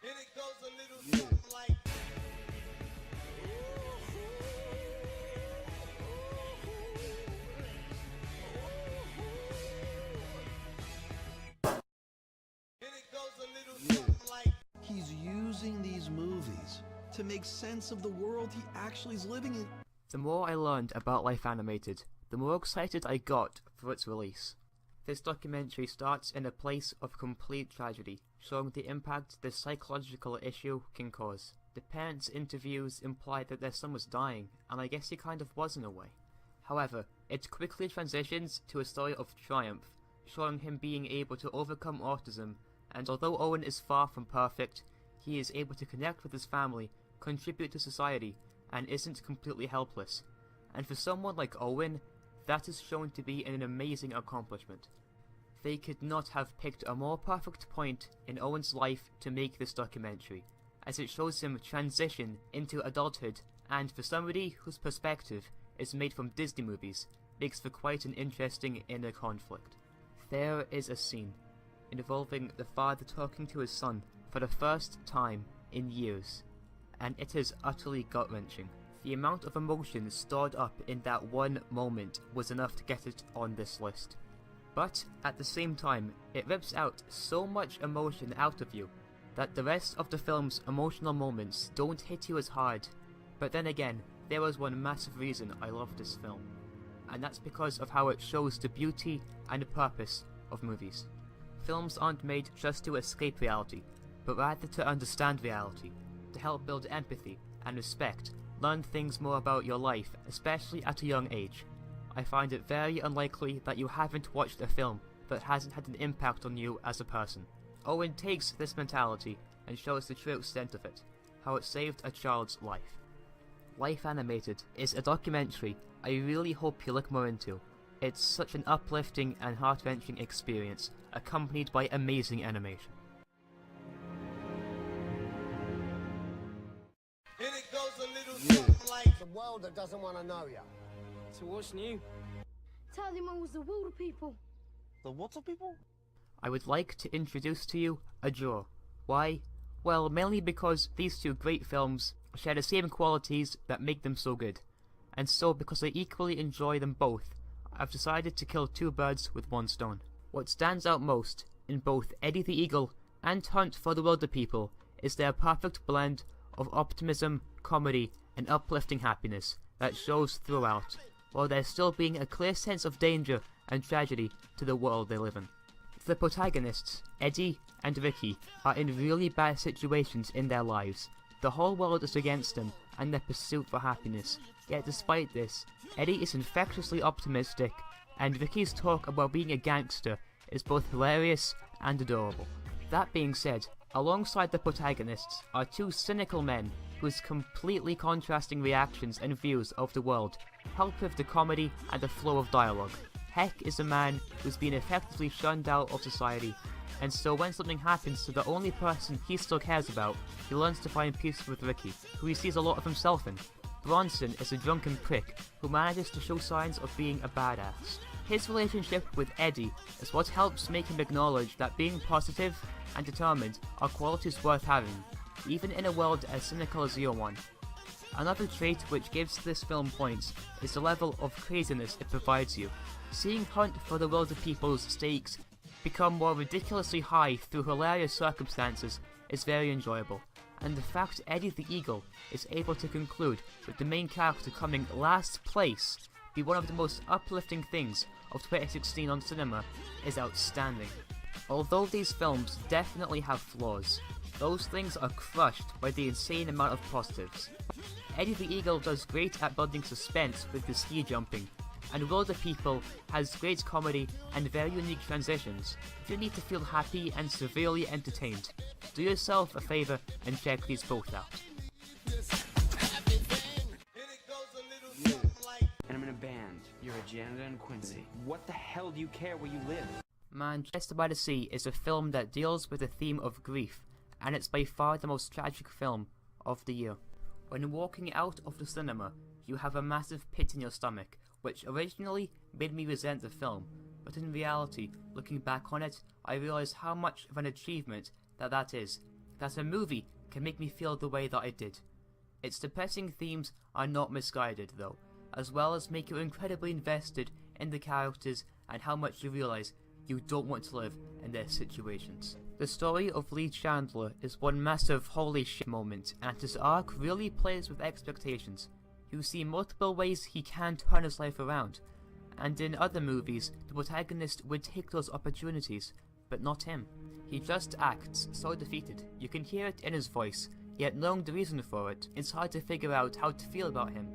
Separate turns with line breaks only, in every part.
And it goes a little something like. And it goes a little something like.
He's using these movies to make sense of the world he actually is living in.
The more I learned about Life Animated, the more excited I got for its release. This documentary starts in a place of complete tragedy, showing the impact this psychological issue can cause. The parents' interviews imply that their son was dying, and I guess he kind of was in a way. However, it quickly transitions to a story of triumph, showing him being able to overcome autism, and although Owen is far from perfect, he is able to connect with his family, contribute to society, and isn't completely helpless. And for someone like Owen, that is shown to be an amazing accomplishment. They could not have picked a more perfect point in Owen's life to make this documentary, as it shows him transition into adulthood, and for somebody whose perspective is made from Disney movies, makes for quite an interesting inner conflict. There is a scene involving the father talking to his son for the first time in years, and it is utterly gut-wrenching. The amount of emotion stored up in that one moment was enough to get it on this list. But at the same time, it rips out so much emotion out of you that the rest of the film's emotional moments don't hit you as hard. But then again, there was one massive reason I love this film, and that's because of how it shows the beauty and the purpose of movies. Films aren't made just to escape reality, but rather to understand reality, to help build empathy and respect, learn things more about your life, especially at a young age. I find it very unlikely that you haven't watched a film that hasn't had an impact on you as a person. Owen takes this mentality and shows the true extent of it, how it saved a child's life. Life Animated is a documentary I really hope you look more into. It's such an uplifting and heart-wrenching experience, accompanied by amazing animation.
And it goes a little something like.
The world that doesn't want to know you.
So what's new?
Tallyman was the water people.
The what of people?
I would like to introduce to you Ajor. Why? Well, mainly because these two great films share the same qualities that make them so good, and so because I equally enjoy them both, I've decided to kill two birds with one stone. What stands out most in both Eddie the Eagle and Hunt for the Wilder People is their perfect blend of optimism, comedy, and uplifting happiness that shows throughout, while there still being a clear sense of danger and tragedy to the world they live in. The protagonists, Eddie and Ricky, are in really bad situations in their lives. The whole world is against them and their pursuit for happiness, yet despite this, Eddie is infectiously optimistic, and Ricky's talk about being a gangster is both hilarious and adorable. That being said, alongside the protagonists are two cynical men whose completely contrasting reactions and views of the world help with the comedy and the flow of dialogue. Heck is a man who's been effectively shunned out of society, and so when something happens to the only person he still cares about, he learns to find peace with Ricky, who he sees a lot of himself in. Bronson is a drunken prick who manages to show signs of being a badass. His relationship with Eddie is what helps make him acknowledge that being positive and determined are qualities worth having, even in a world as cynical as your one. Another trait which gives this film points is the level of craziness it provides you. Seeing Hunt for the Wilder People's stakes become more ridiculously high through hilarious circumstances is very enjoyable, and the fact Eddie the Eagle is able to conclude with the main character coming last place be one of the most uplifting things of 2016 on cinema is outstanding. Although these films definitely have flaws, those things are crushed by the insane amount of positives. Eddie the Eagle does great at building suspense with the ski jumping, and Wilder People has great comedy and very unique transitions. If you need to feel happy and severely entertained, do yourself a favour and check these both out.
And it goes a little something like.
And I'm in a band. You're a janitor in Quincy. What the hell do you care where you live?
Manchester by the Sea is a film that deals with the theme of grief, and it's by far the most tragic film of the year. When walking out of the cinema, you have a massive pit in your stomach, which originally made me resent the film, but in reality, looking back on it, I realised how much of an achievement that is, that a movie can make me feel the way that it did. Its depressing themes are not misguided though, as well as make you incredibly invested in the characters and how much you realize you don't want to live in their situations. The story of Lee Chandler is one massive holy shit moment, and his arc really plays with expectations. You see multiple ways he can turn his life around, and in other movies the protagonist would take those opportunities, but not him. He just acts so defeated. You can hear it in his voice, yet knowing the reason for it, it's hard to figure out how to feel about him.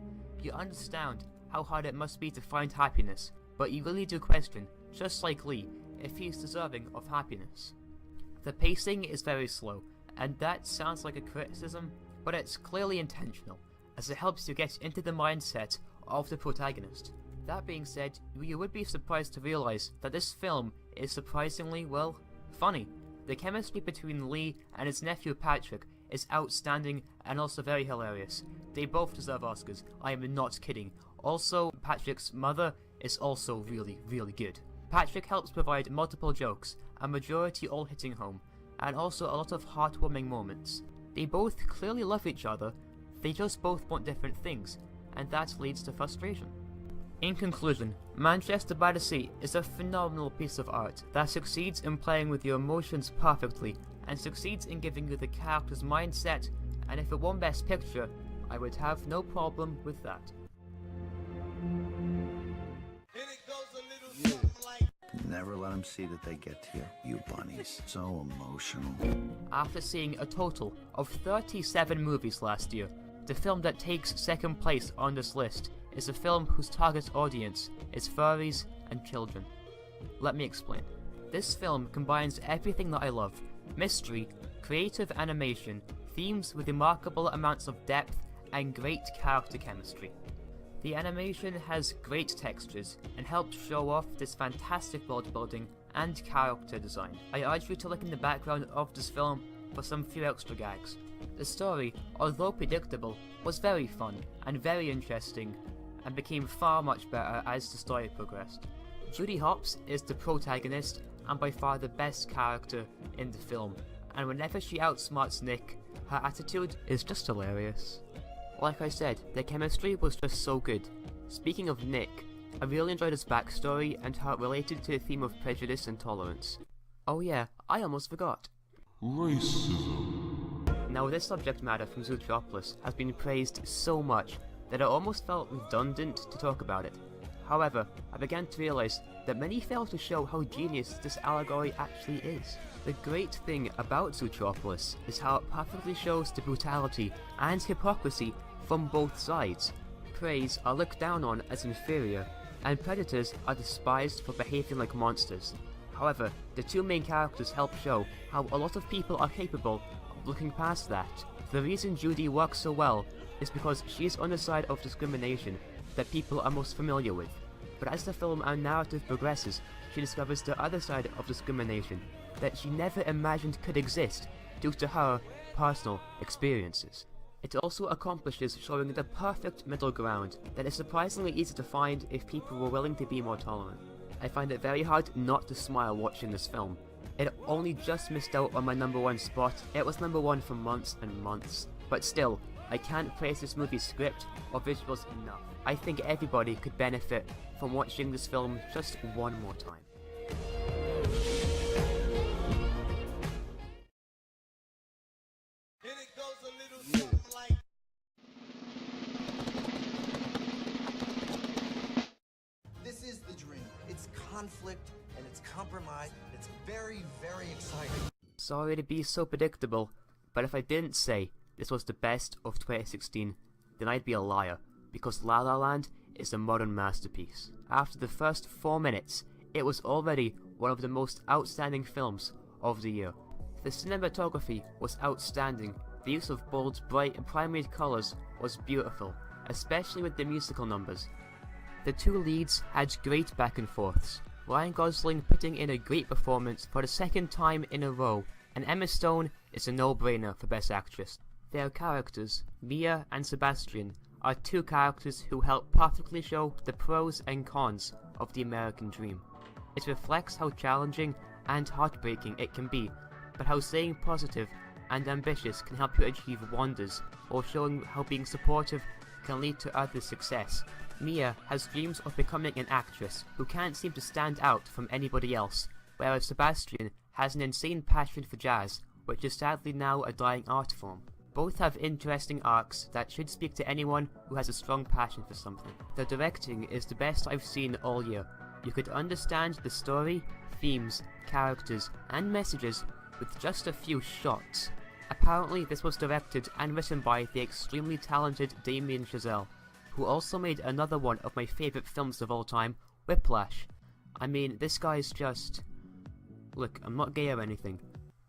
You understand how hard it must be to find happiness, but you really do question, just like Lee, if he's deserving of happiness. The pacing is very slow, and that sounds like a criticism, but it's clearly intentional, as it helps you get into the mindset of the protagonist. That being said, you would be surprised to realize that this film is surprisingly, well, funny. The chemistry between Lee and his nephew Patrick is outstanding and also very hilarious. They both deserve Oscars, I am not kidding. Also, Patrick's mother is also really, really good. Patrick helps provide multiple jokes, a majority all hitting home, and also a lot of heartwarming moments. They both clearly love each other, they just both want different things, and that leads to frustration. In conclusion, Manchester by the Sea is a phenomenal piece of art that succeeds in playing with your emotions perfectly, and succeeds in giving you the character's mindset, and if it won Best Picture, I would have no problem with that.
And it goes a little something like.
Never let them see that they get to you, you bunnies. So emotional.
After seeing a total of 37 movies last year, the film that takes second place on this list is a film whose target audience is furries and children. Let me explain. This film combines everything that I love: mystery, creative animation, themes with remarkable amounts of depth, and great character chemistry. The animation has great textures and helps show off this fantastic world building and character design. I urge you to look in the background of this film for some few extra gags. The story, although predictable, was very fun and very interesting, and became far much better as the story progressed. Judy Hopps is the protagonist and by far the best character in the film, and whenever she outsmarts Nick, her attitude is just hilarious. Like I said, their chemistry was just so good. Speaking of Nick, I really enjoyed his backstory and how it related to the theme of prejudice and tolerance. Oh yeah, I almost forgot.
Racism.
Now this subject matter from Zootropolis has been praised so much that it almost felt redundant to talk about it. However, I began to realise that many fail to show how genius this allegory actually is. The great thing about Zootropolis is how it perfectly shows the brutality and hypocrisy from both sides. Preys are looked down on as inferior, and predators are despised for behaving like monsters. However, the two main characters help show how a lot of people are capable of looking past that. The reason Judy works so well is because she is on the side of discrimination that people are most familiar with. But as the film and narrative progresses, she discovers the other side of discrimination that she never imagined could exist due to her personal experiences. It also accomplishes showing the perfect middle ground that is surprisingly easy to find if people were willing to be more tolerant. I find it very hard not to smile watching this film. It only just missed out on my #1 spot. It was #1 for months and months. But still, I can't praise this movie's script or visuals enough. I think everybody could benefit from watching this film just one more time.
And it goes a little something like.
This is the dream. It's conflict and it's compromise. It's very, very exciting.
Sorry to be so predictable, but if I didn't say this was the best of 2016, then I'd be a liar, because La La Land is a modern masterpiece. After the first 4 minutes, it was already one of the most outstanding films of the year. The cinematography was outstanding, the use of bold, bright and primary colours was beautiful, especially with the musical numbers. The two leads had great back and forths, Ryan Gosling putting in a great performance for the second time in a row, and Emma Stone is a no-brainer for Best Actress. Their characters, Mia and Sebastian, are two characters who help perfectly show the pros and cons of the American dream. It reflects how challenging and heartbreaking it can be, but how staying positive and ambitious can help you achieve wonders, or showing how being supportive can lead to others' success. Mia has dreams of becoming an actress who can't seem to stand out from anybody else, whereas Sebastian has an insane passion for jazz, which is sadly now a dying art form. Both have interesting arcs that should speak to anyone who has a strong passion for something. The directing is the best I've seen all year. You could understand the story, themes, characters, and messages with just a few shots. Apparently this was directed and written by the extremely talented Damien Chazelle, who also made another one of my favourite films of all time, Whiplash. I mean, this guy's just... Look, I'm not gay or anything,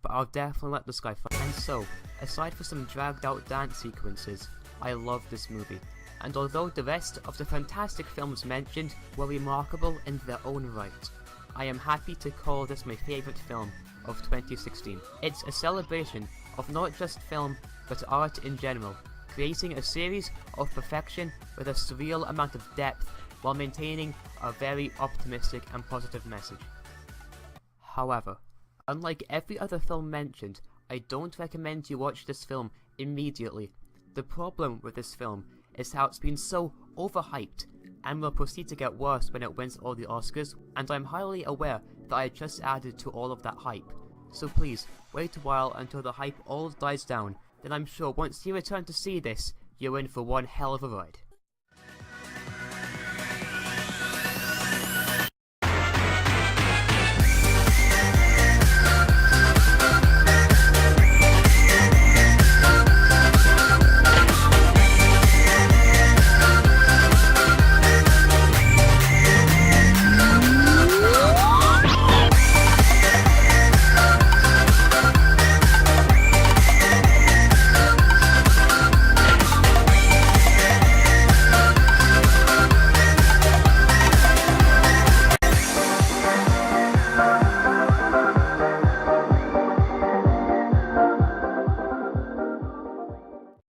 but I'll definitely let this guy fight. And so, aside from some dragged out dance sequences, I love this movie. And although the rest of the fantastic films mentioned were remarkable in their own right, I am happy to call this my favourite film of 2016. It's a celebration of not just film, but art in general, creating a series of perfection with a surreal amount of depth while maintaining a very optimistic and positive message. However, unlike every other film mentioned, I don't recommend you watch this film immediately. The problem with this film is how it's been so overhyped, and will proceed to get worse when it wins all the Oscars, and I'm highly aware that I just added to all of that hype. So please, wait a while until the hype all dies down, then I'm sure once you return to see this, you're in for one hell of a ride.